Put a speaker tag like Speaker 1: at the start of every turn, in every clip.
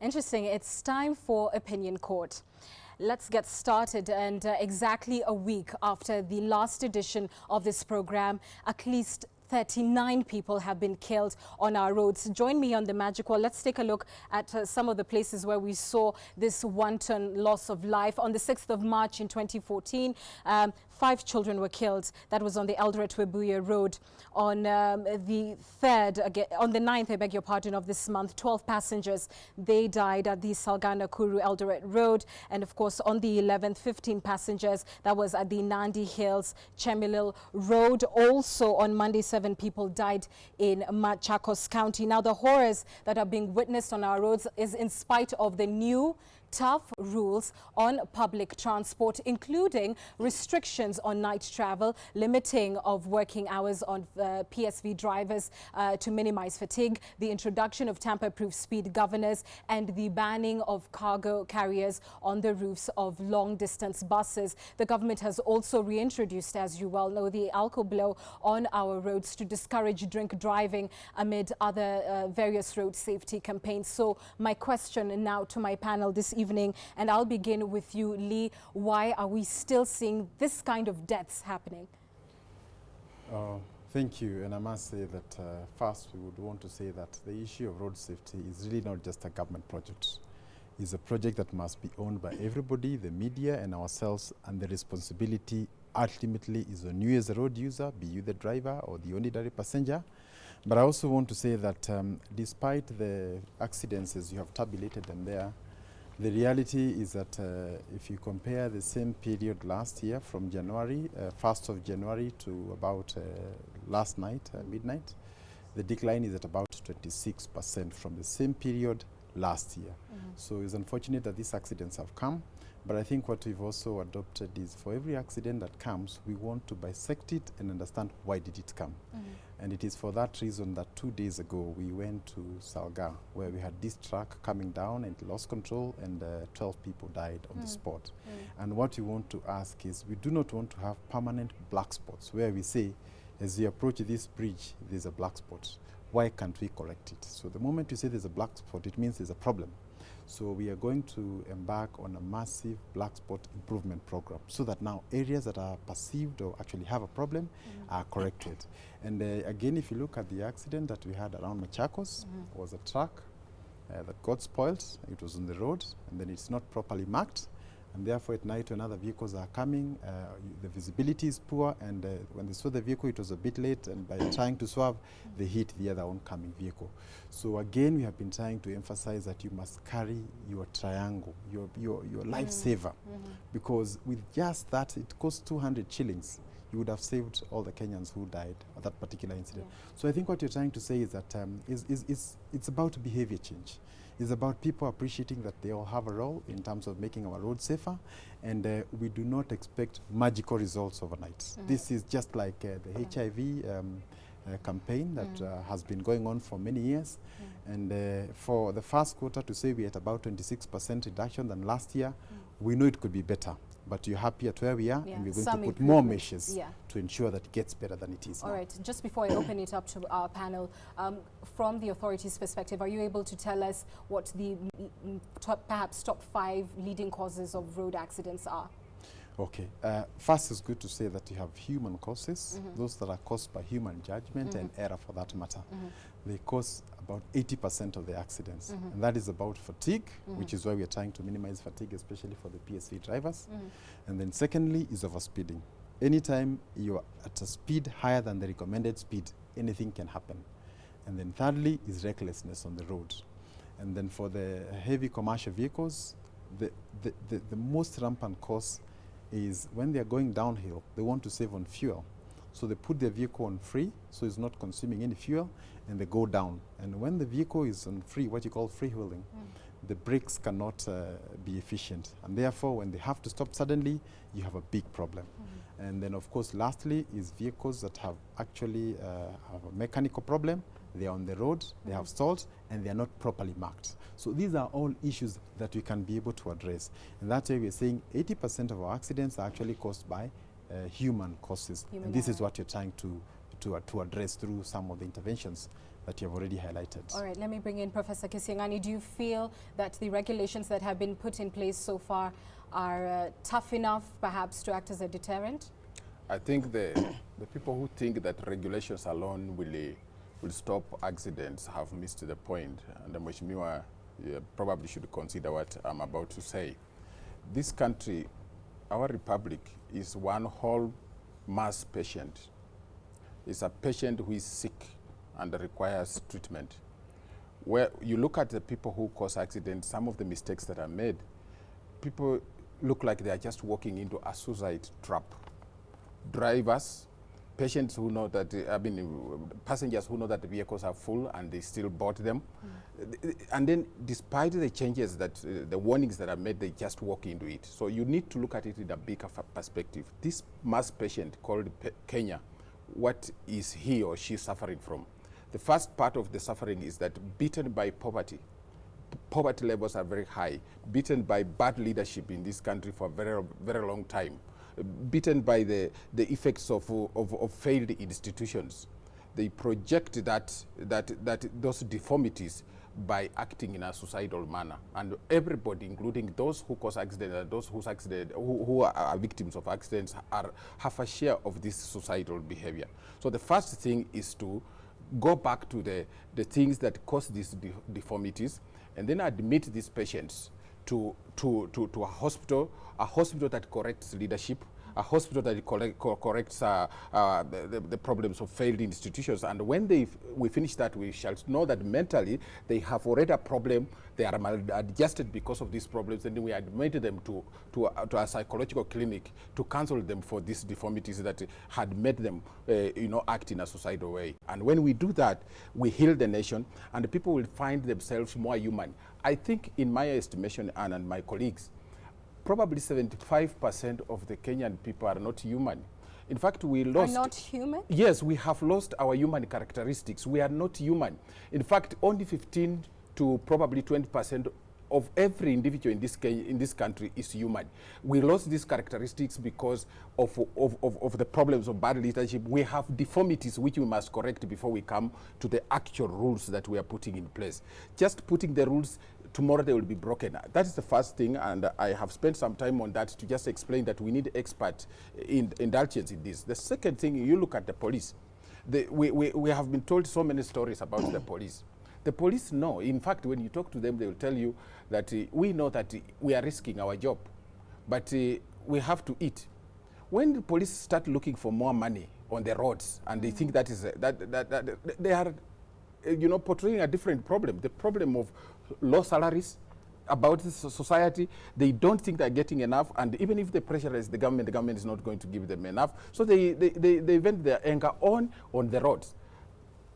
Speaker 1: Interesting. It's time for Opinion Court. Let's get started. And exactly a week after the last edition of this program, at least 39 people have been killed on our roads. Join me on the magic wall. Let's take a look at some of the places where we saw this wanton loss of life. On the 6th of March in 2014, 5 children were killed. That was on the Eldoret-Webuye Road. On the 9th, I beg your pardon, of this month, 12 passengers, they died at the Salga-Nakuru Eldoret Road. And of course, on the 11th, 15 passengers, that was at the Nandi Hills Chemilil Road. Also on Monday, 7 people died in Machakos County. Now, the horrors that are being witnessed on our roads is in spite of the new tough rules on public transport, including restrictions on night travel, limiting of working hours on PSV drivers to minimize fatigue, the introduction of tamper-proof speed governors, and the banning of cargo carriers on the roofs of long-distance buses. The government has also reintroduced, as you well know, the alco-blow on our roads to discourage drink driving amid other various road safety campaigns. So my question now to my panel this evening, and I'll begin with you, Lee. Why are we still seeing this kind of deaths happening?
Speaker 2: Thank you. And I must say that first we would want to say that the issue of road safety is really not just a government project. It's a project that must be owned by everybody, the media and ourselves, and the responsibility ultimately is on you as a road user, be you the driver or the ordinary passenger. But I also want to say that despite the accidents as you have tabulated them there, the reality is that if you compare the same period last year from January, 1st of January to about last night, midnight, the decline is at about 26% from the same period last year. So it's unfortunate that these accidents have come, but I think what we've also adopted is for every accident that comes, we want to bisect it and understand why did it come. And it is for that reason that 2 days ago we went to Salga, where we had this truck coming down and lost control, and 12 people died on the spot. And what we want to ask is, we do not want to have permanent black spots where we say, as you approach this bridge, there's a black spot. Why can't we correct it? So the moment you say there's a black spot, it means there's a problem. So we are going to embark on a massive black spot improvement program so that now areas that are perceived or actually have a problem are corrected. And again, if you look at the accident that we had around Machakos, was a truck that got spoiled. It was on the road, and then it's not properly marked. And therefore, at night when other vehicles are coming, the visibility is poor, and when they saw the vehicle, it was a bit late, and by trying to swerve, they hit the other oncoming vehicle. So again, we have been trying to emphasize that you must carry your triangle, your lifesaver, because with just that, it costs 200 shillings. You would have saved all the Kenyans who died at that particular incident. So I think what you're trying to say is that it's about behavior change. It's about people appreciating that they all have a role in terms of making our roads safer, and we do not expect magical results overnight. This is just like the HIV campaign that has been going on for many years, and for the first quarter to say we're at about 26% reduction than last year, we know it could be better. But you're happy at where we are, and we're going to put more measures to ensure that it gets better than it is now.
Speaker 1: All right, just before I open it up to our panel, from the authorities' perspective, are you able to tell us what the perhaps top 5 leading causes of road accidents are?
Speaker 2: Okay. First, it's good to say that you have human causes, those that are caused by human judgment and error for that matter. They cause about 80% of the accidents. And that is about fatigue, which is why we are trying to minimize fatigue, especially for the PSV drivers. And then secondly is overspeeding. Anytime you are at a speed higher than the recommended speed, anything can happen. And then thirdly is recklessness on the road. And then for the heavy commercial vehicles, the most rampant cause is when they are going downhill, they want to save on fuel. So they put their vehicle on free, so it's not consuming any fuel, and they go down. And when the vehicle is on free, what you call freewheeling, the brakes cannot be efficient. And therefore, when they have to stop suddenly, you have a big problem. And then, of course, lastly is vehicles that have actually have a mechanical problem. They are on the road, they have stalled, and they are not properly marked. So these are all issues that we can be able to address. And that's why we're saying 80% of our accidents are actually caused by human causes. And this is what you're trying to address through some of the interventions that you have already highlighted.
Speaker 1: All right, let me bring in Professor Kisiangani. Do you feel that the regulations that have been put in place so far are tough enough, perhaps, to act as a deterrent?
Speaker 3: I think the people who think that regulations alone will stop accidents have missed the point. And the Mheshimiwa probably should consider what I'm about to say. This country, our republic, is one whole mass patient. It's a patient who is sick and requires treatment. Where you look at the people who cause accidents, some of the mistakes that are made, people look like they are just walking into a suicide trap. Drivers, patients who know that, passengers who know that the vehicles are full and they still board them. And then despite the changes that, the warnings that are made, they just walk into it. So you need to look at it in a bigger perspective. This mass patient called Kenya, what is he or she suffering from? The first part of the suffering is that beaten by poverty. Poverty levels are very high, beaten by bad leadership in this country for a very, very long time, beaten by the effects of failed institutions. They project those deformities by acting in a suicidal manner. And everybody, including those who cause accidents and those who are victims of accidents, have a share of this suicidal behavior. So the first thing is to go back to the things that cause these deformities, and then admit these patients to a hospital that corrects leadership, a hospital that corrects the problems of failed institutions. And when we finish that, we shall know that mentally they have already a problem, they are maladjusted because of these problems, and then we admit them to a psychological clinic to counsel them for these deformities that had made them act in a suicidal way. And when we do that, we heal the nation, and the people will find themselves more human. I think, in my estimation, Anne and my colleagues, probably 75% of the Kenyan people are not human. In fact, we lost...
Speaker 1: Are not human?
Speaker 3: Yes, we have lost our human characteristics. We are not human. In fact, only 15 to probably 20% of every individual in this country is human. We lost these characteristics because of the problems of bad leadership. We have deformities which we must correct before we come to the actual rules that we are putting in place. Just putting the rules, tomorrow they will be broken. That is the first thing, and I have spent some time on that to just explain that we need expert indulgence in this. The second thing, you look at the police. We have been told so many stories about the police. The police know. In fact, when you talk to them, they will tell you that we know that we are risking our job, but we have to eat. When the police start looking for more money on the roads, and they think that is that they are, portraying a different problem. The problem of low salaries about this society. They don't think they're getting enough, and even if they pressurize the government is not going to give them enough. So they vent their anger on the roads.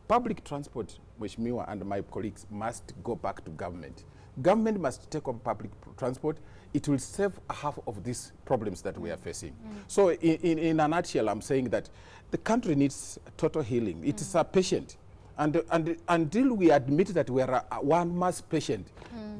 Speaker 3: Public transport, Mheshimiwa and my colleagues, must go back to government. Government must take on public transport. It will save half of these problems that we are facing. So in a nutshell, I'm saying that the country needs total healing. It is a patient. And until we admit that we are one mass patient,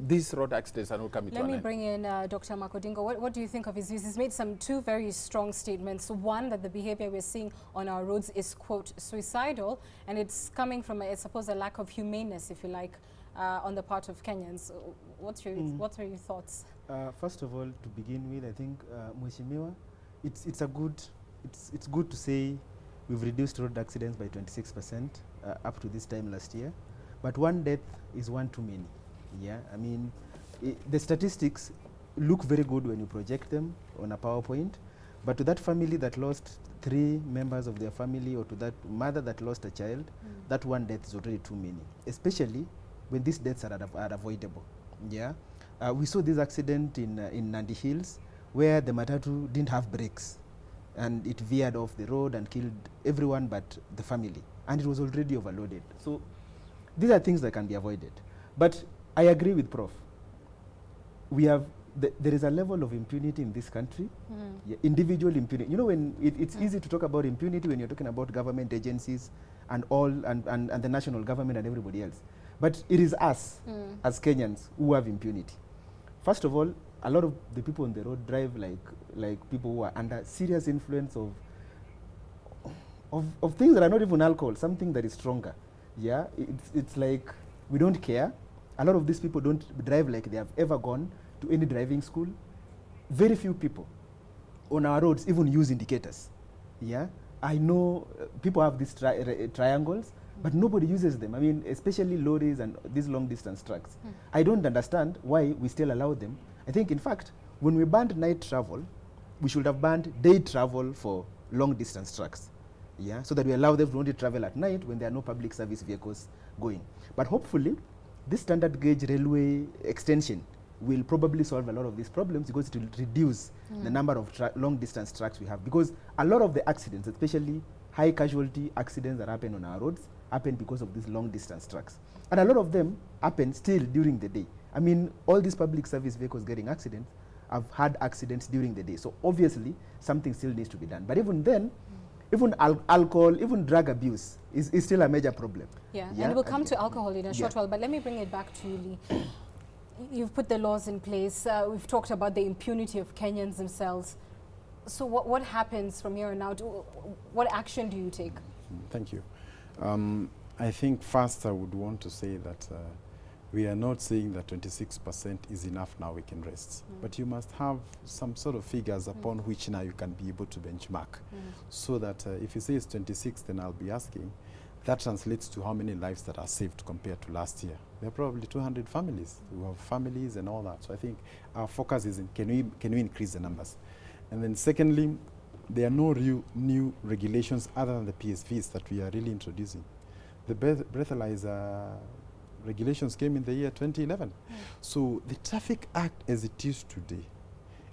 Speaker 3: these road accidents are not coming to an end.
Speaker 1: Let me bring in Dr. Makodingo. What do you think of his views? He's made two very strong statements. One, that the behavior we're seeing on our roads is, quote, suicidal, and it's coming from, I suppose, a lack of humaneness, if you like, on the part of Kenyans. What are your thoughts?
Speaker 4: First of all, to begin with, I think, Mheshimiwa, it's good to say we've reduced road accidents by 26% up to this time last year, but one death is one too many. Yeah, I mean, the statistics look very good when you project them on a PowerPoint, but to that family that lost 3 members of their family, or to that mother that lost a child, that one death is already too many, especially when these deaths are avoidable. Yeah, we saw this accident in Nandi Hills, where the matatu didn't have brakes, and it veered off the road and killed everyone but the family, and it was already overloaded. So these are things that can be avoided. But I agree with Prof. We have, there is a level of impunity in this country, individual impunity. You know, when it's easy to talk about impunity when you're talking about government agencies and the national government and everybody else. But it is us, as Kenyans, who have impunity. First of all, a lot of the people on the road drive like people who are under serious influence of things that are not even alcohol, something that is stronger. Yeah, it's like we don't care. A lot of these people don't drive like they have ever gone to any driving school. Very few people on our roads even use indicators. Yeah, I know people have these triangles, but nobody uses them. I mean, especially lorries and these long distance trucks. I don't understand why we still allow them. I think, in fact, when we banned night travel, we should have banned day travel for long distance trucks. Yeah, so that we allow them to only travel at night when there are no public service vehicles going. But hopefully, this standard gauge railway extension will probably solve a lot of these problems, because it will reduce the number of long distance trucks we have. Because a lot of the accidents, especially high casualty accidents that happen on our roads, happen because of these long distance trucks. And a lot of them happen still during the day. I mean, all these public service vehicles getting accidents have had accidents during the day. So obviously, something still needs to be done. But even then, even alcohol, even drug abuse is still a major problem.
Speaker 1: Yeah, and we'll come to alcohol in a short while, but let me bring it back to you, Lee. You've put the laws in place. We've talked about the impunity of Kenyans themselves. So what happens from here on out? What action do you take?
Speaker 2: Thank you. I think first I would want to say that we are not saying that 26% is enough now we can rest. But you must have some sort of figures upon which now you can be able to benchmark. So that if you say it's 26, then I'll be asking, that translates to how many lives that are saved compared to last year. There are probably 200 families who have families and all that. So I think our focus is in can we increase the numbers? And then secondly, there are no new regulations other than the PSVs that we are really introducing. The breathalyzer regulations came in the year 2011. So the Traffic Act as it is today,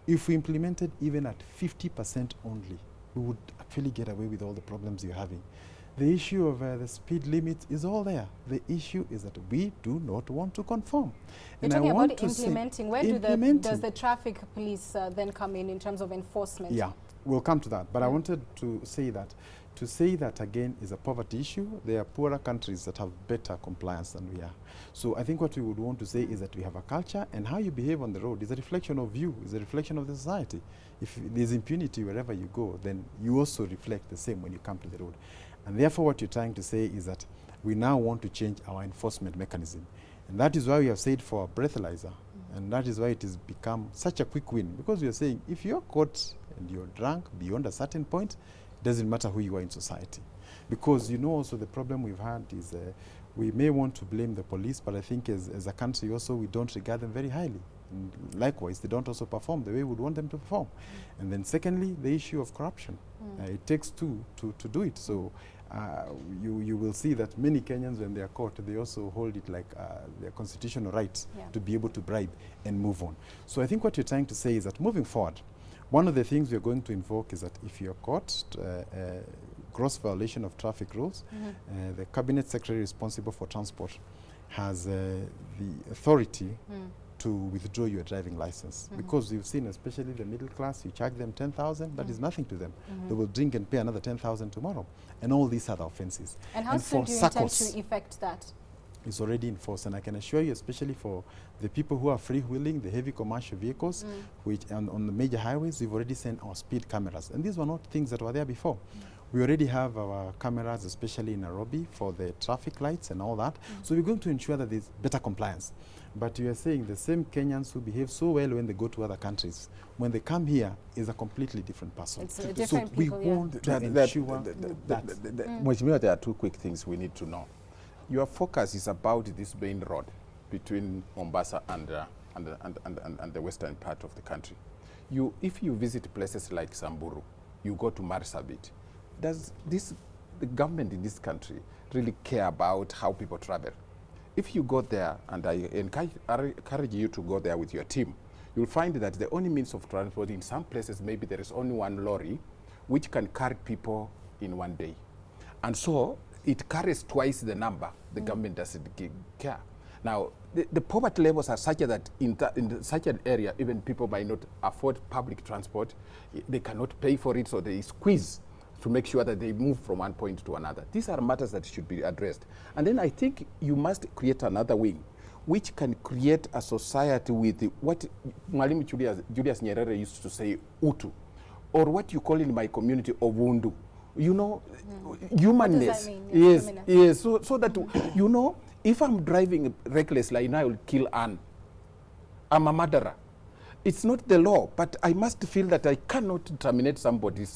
Speaker 2: if we implemented even at 50% only, we would actually get away with all the problems you're having. The issue of the speed limit is all there. The issue is that we do not want to conform.
Speaker 1: You're talking about implementing. Where does the traffic police then come in terms of enforcement?
Speaker 2: Yeah, we'll come to that. But I wanted to say that again is a poverty issue. There are poorer countries that have better compliance than we are. So I think what we would want to say is that we have a culture, and how you behave on the road is a reflection of you, is a reflection of the society. If there's impunity wherever you go, then you also reflect the same when you come to the road. And therefore what you're trying to say is that we now want to change our enforcement mechanism. And that is why we have said for a breathalyzer, and that is why it has become such a quick win, because we are saying if you're caught and you're drunk beyond a certain point, it doesn't matter who you are in society. Because you know also the problem we've had is we may want to blame the police, but I think as a country also we don't regard them very highly. And likewise, they don't also perform the way we would want them to perform. And then secondly, the issue of corruption. It takes two to do it. So you will see that many Kenyans, when they are caught, they also hold it like their constitutional right to be able to bribe and move on. So I think what you're trying to say is that moving forward, one of the things we're going to invoke is that if you're caught gross violation of traffic rules, the cabinet secretary responsible for transport has the authority to withdraw your driving license. Because you've seen, especially the middle class, you charge them 10,000, that is nothing to them. They will drink and pay another 10,000 tomorrow. And all these other offenses.
Speaker 1: And how soon do you intend to effect that?
Speaker 2: It's already enforced, and I can assure you, especially for the people who are freewheeling, the heavy commercial vehicles, which on the major highways, we've already sent our speed cameras. And these were not things that were there before. We already have our cameras, especially in Nairobi, for the traffic lights and all that. So we're going to ensure that there's better compliance. But you are saying the same Kenyans who behave so well when they go to other countries, when they come here, is a completely different person.
Speaker 1: It's a different
Speaker 2: so
Speaker 1: people,
Speaker 2: we want to ensure that.
Speaker 3: Mheshimiwa, there are two quick things we need to know. Your focus is about this main road between Mombasa and the western part of the country. If you visit places like Samburu, you go to Marsabit, does the government in this country really care about how people travel? If you go there, and I encourage you to go there with your team, you'll find that the only means of transport in some places, maybe there is only one lorry which can carry people in one day. And so it carries twice the number. The government doesn't care. Now, the poverty levels are such that in such an area, even people might not afford public transport. They cannot pay for it, so they squeeze to make sure that they move from one point to another. These are matters that should be addressed. And then I think you must create another wing, which can create a society with what Mwalimu Julius Nyerere used to say, utu, or what you call in my community, Ovundu, you know, humanness.
Speaker 1: What does that mean?
Speaker 3: Yes, yes. So that, you know, if I'm driving recklessly, I will kill Anne. I'm a murderer. It's not the law, but I must feel that I cannot terminate somebody's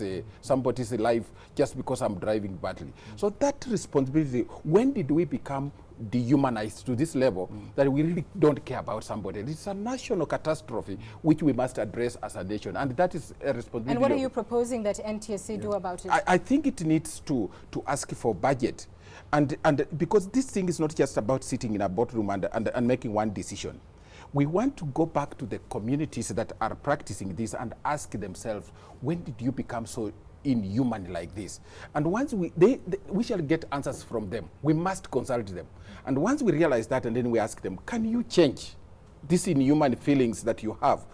Speaker 3: life just because I'm driving badly. So that responsibility, when did we become dehumanized to this level that we really don't care about somebody? It's a national catastrophe which we must address as a nation, and that is a responsibility.
Speaker 1: And what are you proposing that NTSA do about it?
Speaker 3: I think it needs to ask for budget, and because this thing is not just about sitting in a boardroom and making one decision. We want to go back to the communities that are practicing this and ask themselves, when did you become so inhuman like this? And once we shall get answers from them. We must consult them. And once we realize that, and then we ask them, can you change these inhuman feelings that you have?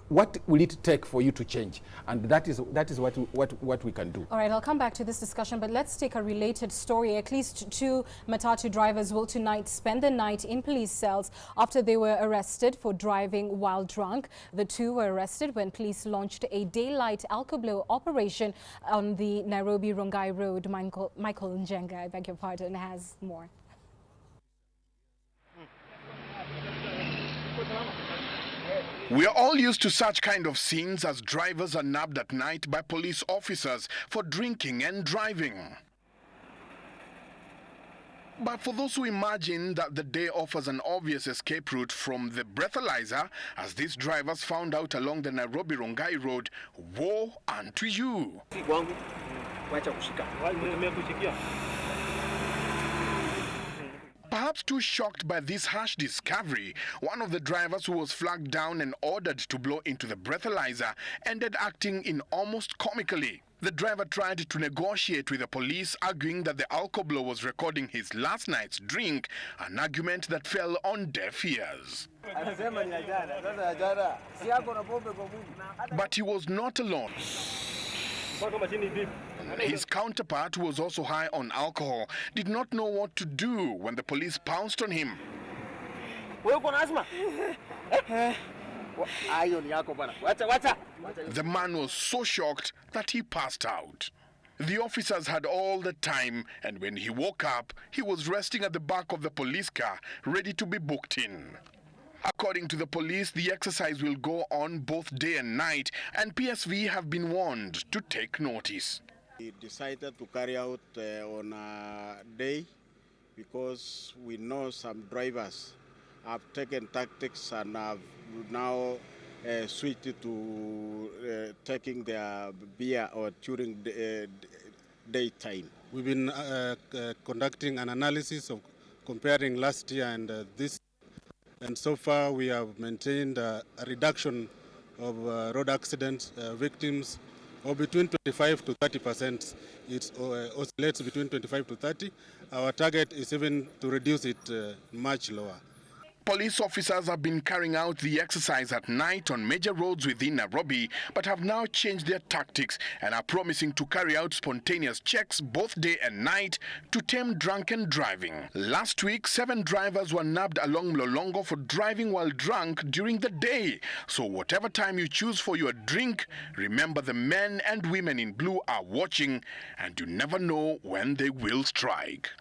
Speaker 3: What will it take for you to change? And that is what we can do.
Speaker 1: All right, I'll come back to this discussion, but let's take a related story. At least 2 Matatu drivers will tonight spend the night in police cells after they were arrested for driving while drunk. The 2 were arrested when police launched a daylight alco-blow operation on the Nairobi-Rongai Road. Michael Njenga, I beg your pardon, has more.
Speaker 5: We are all used to such kind of scenes as drivers are nabbed at night by police officers for drinking and driving. But for those who imagine that the day offers an obvious escape route from the breathalyzer, as these drivers found out along the Nairobi-Rongai Road, woe unto you. Perhaps too shocked by this harsh discovery, one of the drivers who was flagged down and ordered to blow into the breathalyzer ended acting in almost comically. The driver tried to negotiate with the police, arguing that the alco-blow was recording his last night's drink, an argument that fell on deaf ears. But he was not alone. His counterpart, who was also high on alcohol, did not know what to do when the police pounced on him. The man was so shocked that he passed out. The officers had all the time, and when he woke up, he was resting at the back of the police car, ready to be booked in. According to the police, the exercise will go on both day and night, and PSV have been warned to take notice.
Speaker 6: We decided to carry out on a day because we know some drivers have taken tactics and have now switched to taking their beer or during the daytime.
Speaker 7: We've been conducting an analysis of comparing last year and this. And so far, we have maintained a reduction of road accident victims of between 25 to 30%. It oscillates between 25 to 30. Our target is even to reduce it much lower.
Speaker 5: Police officers have been carrying out the exercise at night on major roads within Nairobi, but have now changed their tactics and are promising to carry out spontaneous checks both day and night to tame drunken driving. Last week, 7 drivers were nabbed along Mlolongo for driving while drunk during the day. So whatever time you choose for your drink, remember the men and women in blue are watching, and you never know when they will strike.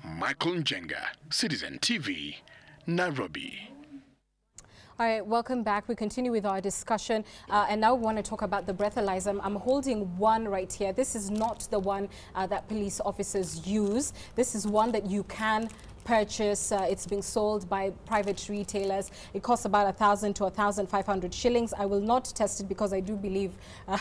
Speaker 5: Michael Njenga, Citizen TV, Nairobi.
Speaker 1: All right, welcome back. We continue with our discussion, and now we want to talk about the breathalyzer. I'm holding one right here. This is not the one that police officers use. This is one that you can purchase. It's being sold by private retailers. It costs about 1,000 to 1,500 shillings. I will not test it because I do believe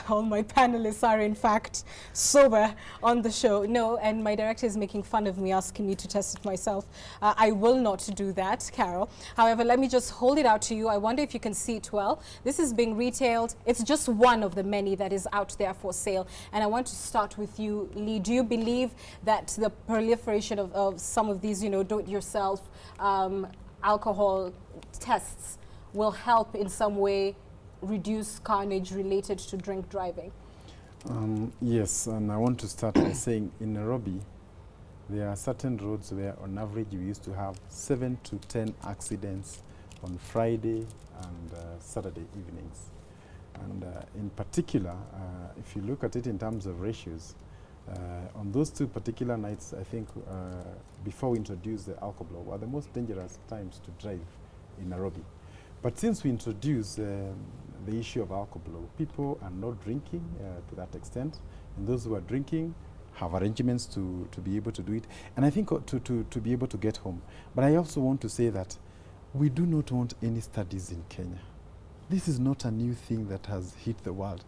Speaker 1: all my panelists are in fact sober on the show. No, and my director is making fun of me, asking me to test it myself. I will not do that, Carol. However, let me just hold it out to you. I wonder if you can see it well. This is being retailed. It's just one of the many that is out there for sale. And I want to start with you, Lee. Do you believe that the proliferation of some of these, do-it-yourself alcohol tests will help in some way reduce carnage related to drink driving?
Speaker 2: Yes, and I want to start by saying in Nairobi, there are certain roads where on average we used to have 7 to 10 accidents on Friday and Saturday evenings. And in particular, if you look at it in terms of ratios, on those 2 particular nights, I think before we introduced the alco-blow, were the most dangerous times to drive in Nairobi. But since we introduced the issue of alco-blow, people are not drinking to that extent. And those who are drinking have arrangements to be able to do it. And I think to be able to get home. But I also want to say that we do not want any studies in Kenya. This is not a new thing that has hit the world.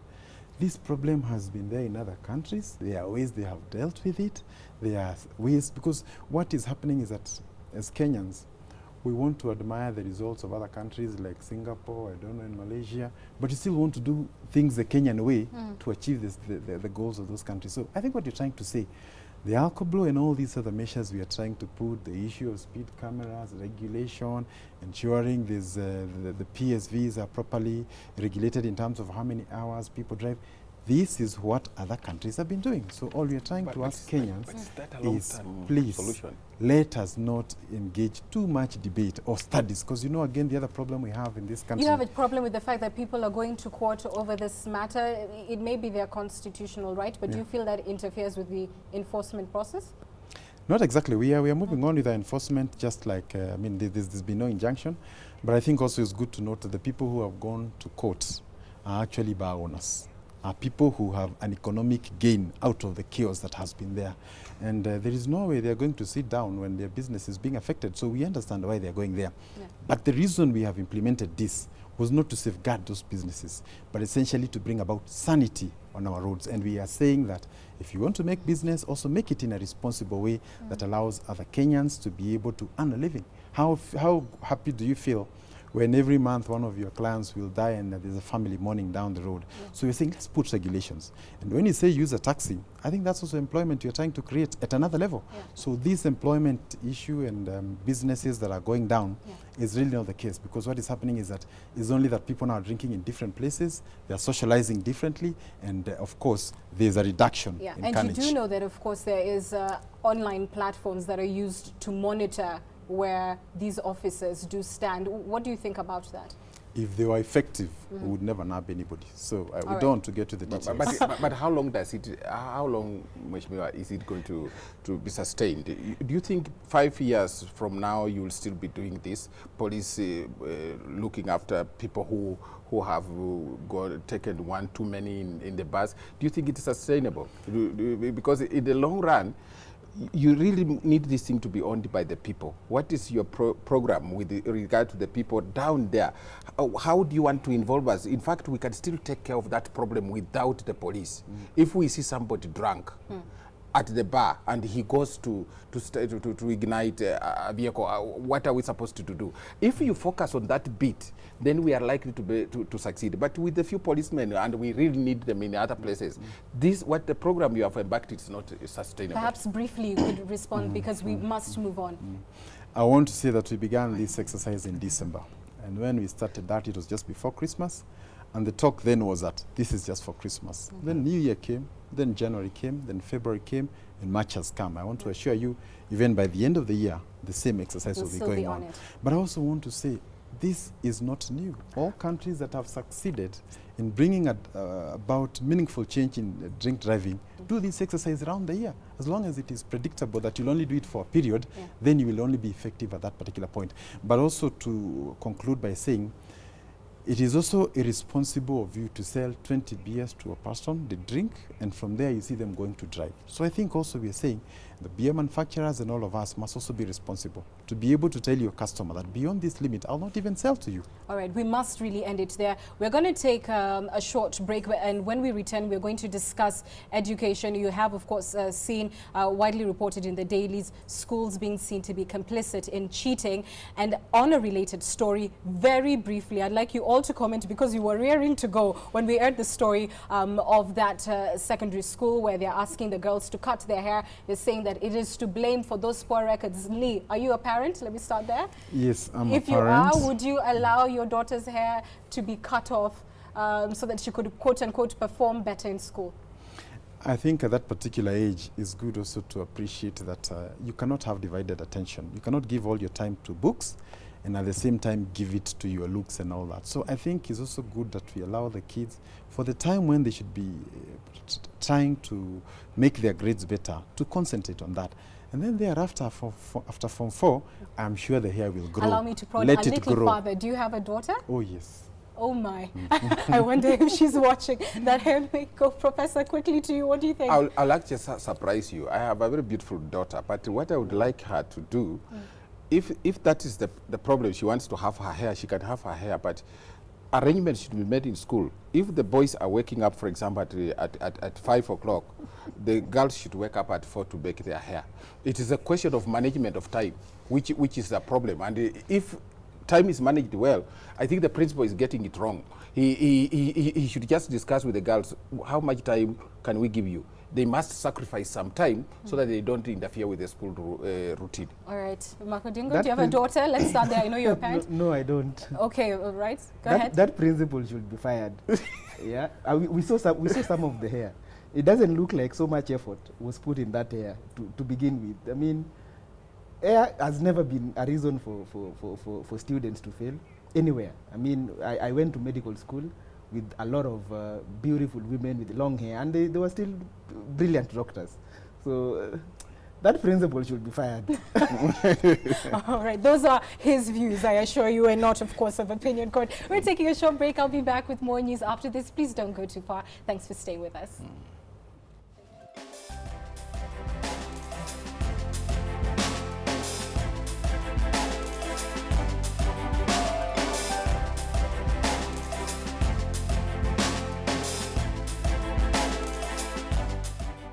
Speaker 2: This problem has been there in other countries. There are ways they have dealt with it. There are ways, because what is happening is that as Kenyans, we want to admire the results of other countries like Singapore, I don't know, in Malaysia, but you still want to do things the Kenyan way to achieve the goals of those countries. So I think what you're trying to say, the alco-blow and all these other measures we are trying to put, the issue of speed cameras, regulation, ensuring the PSVs are properly regulated in terms of how many hours people drive, this is what other countries have been doing. So all we are trying to ask Kenyans is, please, let us not engage too much debate or studies, because you know, again, the other problem we have in this country.
Speaker 1: You have a problem with the fact that people are going to court over this matter. It may be their constitutional right, but do you feel that interferes with the enforcement process?
Speaker 2: Not exactly. We are moving on with the enforcement, just like, I mean, there's been no injunction, but I think also it's good to note that the people who have gone to court are actually bar owners. Are people who have an economic gain out of the chaos that has been there. And there is no way they're going to sit down when their business is being affected. So we understand why they're going there. Yeah. But the reason we have implemented this was not to safeguard those businesses, but essentially to bring about sanity on our roads. And we are saying that if you want to make business, also make it in a responsible way that allows other Kenyans to be able to earn a living. How happy do you feel when every month one of your clients will die and there's a family mourning down the road? So you're saying, let's put regulations. And when you say use a taxi, I think that's also employment you're trying to create at another level. So this employment issue and businesses that are going down is really not the case, because what is happening is that it's only that people now are drinking in different places, they're socializing differently, and of course, there's a reduction in
Speaker 1: and
Speaker 2: carnage.
Speaker 1: You do know that, of course, there is online platforms that are used to monitor where these officers do stand. What do you think about that?
Speaker 2: If they were effective, we would never nab anybody. So we don't want to get to the details.
Speaker 3: But how long does it, how long, Mheshimiwa, is it going to be sustained? Do you think 5 years from now you will still be doing this, police looking after people who have taken one too many in the bus? Do you think it is sustainable? Because in the long run, you really need this thing to be owned by the people. What is your program with regard to the people down there? How do you want to involve us? In fact, we can still take care of that problem without the police. If we see somebody drunk at the bar and he goes to ignite a vehicle, what are we supposed to do? If you focus on that bit, then we are likely to succeed. But with a few policemen, and we really need them in other places, what the program you have embarked is not sustainable.
Speaker 1: Perhaps briefly you could respond, because we must move on.
Speaker 2: I want to say that we began this exercise in December. And when we started that, it was just before Christmas. And the talk then was that this is just for Christmas. Then New Year came, then January came, then February came, and March has come. I want to assure you, even by the end of the year, the same exercise will be going on. But I also want to say, this is not new. All countries that have succeeded in bringing about meaningful change in drink driving do this exercise around the year. As long as it is predictable that you'll only do it for a period, then you will only be effective at that particular point. But also to conclude by saying, it is also irresponsible of you to sell 20 beers to a person, they drink, and from there you see them going to drive. So I think also we are saying the beer manufacturers and all of us must also be responsible to be able to tell your customer that beyond this limit, I'll not even sell to you. All
Speaker 1: right, we must really end it there. We're going to take a short break, and when we return, we're going to discuss education. You have, of course, seen widely reported in the dailies, schools being seen to be complicit in cheating. And on a related story, very briefly, I'd like you all to comment, because you were rearing to go when we heard the story of that secondary school where they're asking the girls to cut their hair. They're saying that it is to blame for those poor records. Lee, are you a parent? Let me start there.
Speaker 2: Yes, I'm a parent.
Speaker 1: If you are, would you allow your daughter's hair to be cut off so that she could, quote unquote, perform better in school?
Speaker 2: I think at that particular age, it's good also to appreciate that you cannot have divided attention. You cannot give all your time to books and at the same time give it to your looks and all that. So I think it's also good that we allow the kids, for the time when they should be trying to make their grades better, to concentrate on that. And then thereafter, after Form 4, I'm sure the hair will grow.
Speaker 1: Allow me to probe
Speaker 2: Let
Speaker 1: a
Speaker 2: it
Speaker 1: little
Speaker 2: grow.
Speaker 1: further. Do you have a daughter?
Speaker 2: Oh, yes.
Speaker 1: Oh my. I wonder if she's watching. That hair may go, Professor, quickly to you. What do you think?
Speaker 3: I'll actually surprise you. I have a very beautiful daughter, but what I would like her to do, if that is the problem, she wants to have her hair, she can have her hair, but arrangements should be made in school. If the boys are waking up, for example, at 5 o'clock, the girls should wake up at 4 to make their hair. It is a question of management of time, which is a problem. And if time is managed well, I think the principal is getting it wrong. He should just discuss with the girls, how much time can we give you? They must sacrifice some time so that they don't interfere with the school routine.
Speaker 1: All right. Makodingo, do you have a daughter? Let's start there. I know you're a parent.
Speaker 4: No, I don't.
Speaker 1: Okay, all right. Go ahead.
Speaker 4: That principal should be fired. Yeah, we saw some of the hair. It doesn't look like so much effort was put in that hair to begin with. I mean, hair has never been a reason for students to fail anywhere. I mean, I went to medical school with a lot of beautiful women with long hair, and they were still brilliant doctors. So that principal should be fired.
Speaker 1: All right, those are his views, I assure you, and not, of course, of Opinion Court. We're taking a short break. I'll be back with more news after this. Please don't go too far. Thanks for staying with us.